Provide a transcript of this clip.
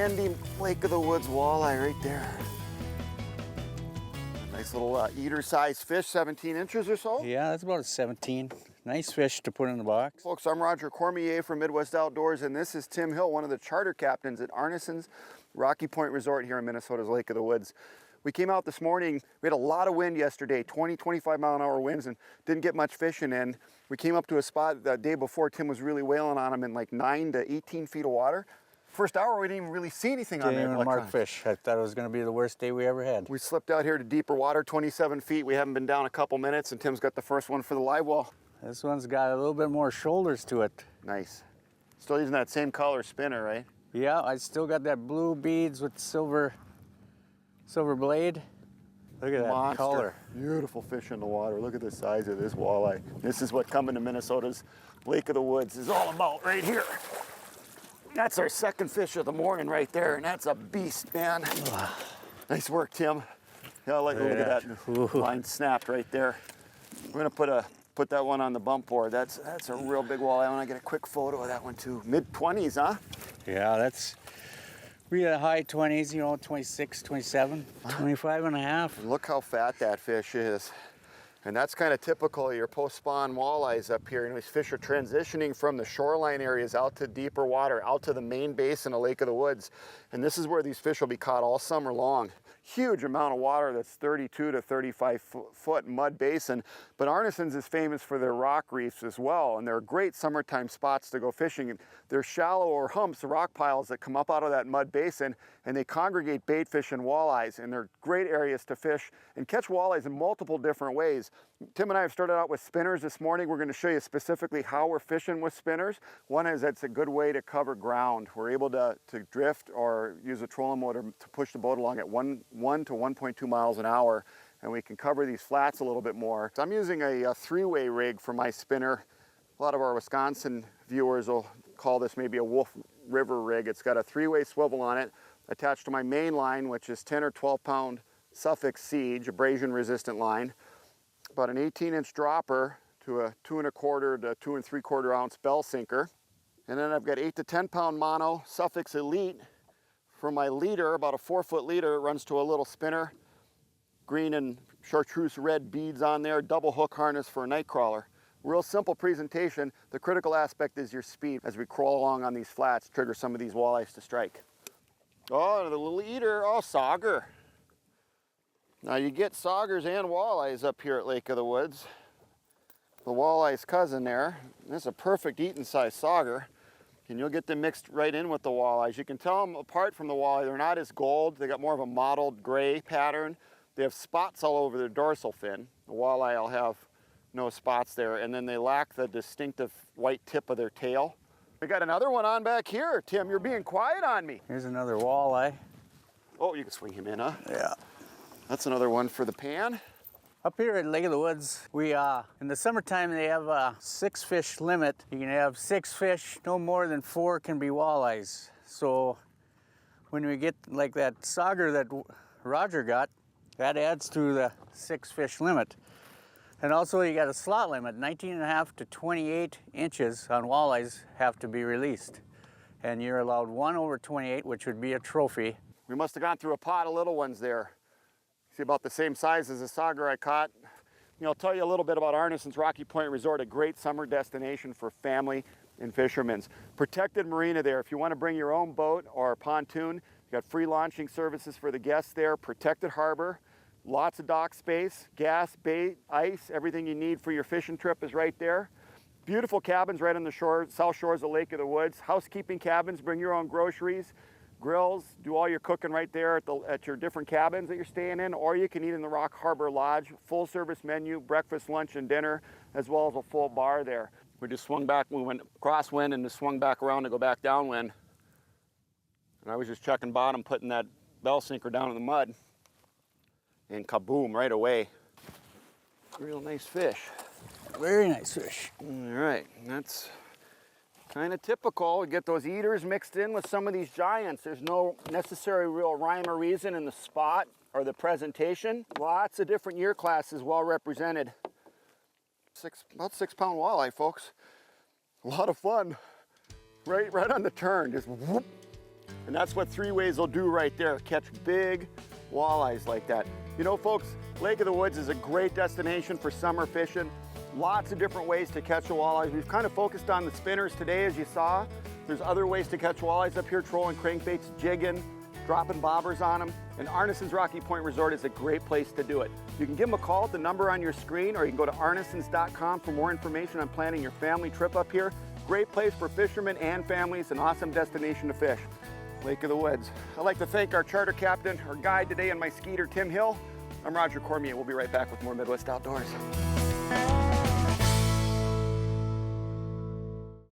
Sandy Lake of the Woods walleye right there. Nice little eater-sized fish, 17 inches or so. Yeah, that's about a 17. Nice fish to put in the box. Folks, I'm Roger Cormier from Midwest Outdoors, and this is Tim Hill, one of the charter captains at Arnesens Rocky Point Resort here in Minnesota's Lake of the Woods. We came out this morning, we had a lot of wind yesterday, 20, 25 mile an hour winds, and didn't get much fishing in. We came up to a spot the day before, Tim was really wailing on them in like 9 to 18 feet of water. First hour, we didn't even really see anything on there. Didn't even mark fish. I thought it was going to be the worst day we ever had. We slipped out here to deeper water, 27 feet. We haven't been down a couple minutes, and Tim's got the first one for the live well. This one's got a little bit more shoulders to it. Nice. Still using that same color spinner, right? Yeah, I still got that blue beads with silver blade. Look at that color. Beautiful fish in the water. Look at the size of this walleye. This is what coming to Minnesota's Lake of the Woods is all about right here. That's our second fish of the morning right there, and that's a beast, man. Nice work, Tim. Yeah, look at that line snapped right there. We're gonna put that one on the bump board. That's a real big walleye. I want to get a quick photo of that one too. Mid-20s, huh? Yeah, we had high 20s, you know, 26, 27, 25 and a half. And look how fat that fish is. And that's kind of typical of your post-spawn walleyes up here. And these fish are transitioning from the shoreline areas out to deeper water, out to the main basin of Lake of the Woods. And this is where these fish will be caught all summer long. Huge amount of water, that's 32 to 35 foot mud basin. But Arnesens is famous for their rock reefs as well. And they're great summertime spots to go fishing. They're shallow or humps, the rock piles that come up out of that mud basin, and they congregate bait fish and walleyes. And they're great areas to fish and catch walleyes in multiple different ways. Tim and I have started out with spinners this morning. We're going to show you specifically how we're fishing with spinners. One is that's a good way to cover ground. We're able to drift or use a trolling motor to push the boat along at 1 to 1.2 miles an hour, and we can cover these flats a little bit more. So I'm using a three-way rig for my spinner. A lot of our Wisconsin viewers will call this maybe a Wolf River rig. It's got a three-way swivel on it attached to my main line, which is 10 or 12 pound Suffolk Siege, abrasion resistant line. About an 18-inch dropper to a 2 1/4 to 2 3/4 ounce bell sinker. And then I've got 8 to 10 pound mono Suffolk Elite for my leader, about a 4-foot leader. It runs to a little spinner, green and chartreuse red beads on there, double hook harness for a night crawler. Real simple presentation. The critical aspect is your speed as we crawl along on these flats, trigger some of these walleyes to strike. Oh, the little eater, oh, sauger. Now you get saugers and walleyes up here at Lake of the Woods. The walleye's cousin there. This is a perfect eating size sauger. And you'll get them mixed right in with the walleyes. You can tell them apart from the walleye. They're not as gold. They got more of a mottled gray pattern. They have spots all over their dorsal fin. The walleye will have no spots there. And then they lack the distinctive white tip of their tail. We got another one on back here. Tim, you're being quiet on me. Here's another walleye. Oh, you can swing him in, huh? Yeah. That's another one for the pan. Up here at Lake of the Woods, we in the summertime they have a 6 fish limit. You can have 6 fish, no more than 4 can be walleyes. So when we get like that sauger that Roger got, that adds to the 6 fish limit. And also you got a slot limit, 19.5 to 28 inches on walleyes have to be released. And you're allowed 1 over 28, which would be a trophy. We must have gone through a pot of little ones there. See, about the same size as the sauger I caught. You know, I'll tell you a little bit about Arnesens Rocky Point Resort, a great summer destination for family and fishermen. Protected marina there. If you want to bring your own boat or pontoon, you got free launching services for the guests there. Protected harbor, lots of dock space, gas, bait, ice, everything you need for your fishing trip is right there. Beautiful cabins right on the shore, south shores of Lake of the Woods. Housekeeping cabins, bring your own groceries. Grills, do all your cooking right there at your different cabins that you're staying in, or you can eat in the Rock Harbor Lodge. Full service menu, breakfast, lunch, and dinner, as well as a full bar there. We just swung back, we went crosswind and just swung back around to go back downwind. And I was just checking bottom, putting that bell sinker down in the mud, and kaboom, right away. Real nice fish. Very nice fish. All right, that's kind of typical. We get those eaters mixed in with some of these giants. There's no necessary real rhyme or reason in the spot or the presentation. Lots of different year classes well represented. About 6 pound walleye, folks. A lot of fun. Right on the turn, just whoop. And that's what 3 ways will do right there, catch big walleyes like that. You know, folks, Lake of the Woods is a great destination for summer fishing. Lots of different ways to catch a walleye. We've kind of focused on the spinners today, as you saw. There's other ways to catch walleyes up here, trolling crankbaits, jigging, dropping bobbers on them. And Arnesens Rocky Point Resort is a great place to do it. You can give them a call at the number on your screen, or you can go to arnesens.com for more information on planning your family trip up here. Great place for fishermen and families, an awesome destination to fish. Lake of the Woods. I'd like to thank our charter captain, our guide today, and my skeeter, Tim Hill. I'm Roger Cormier. We'll be right back with more Midwest Outdoors.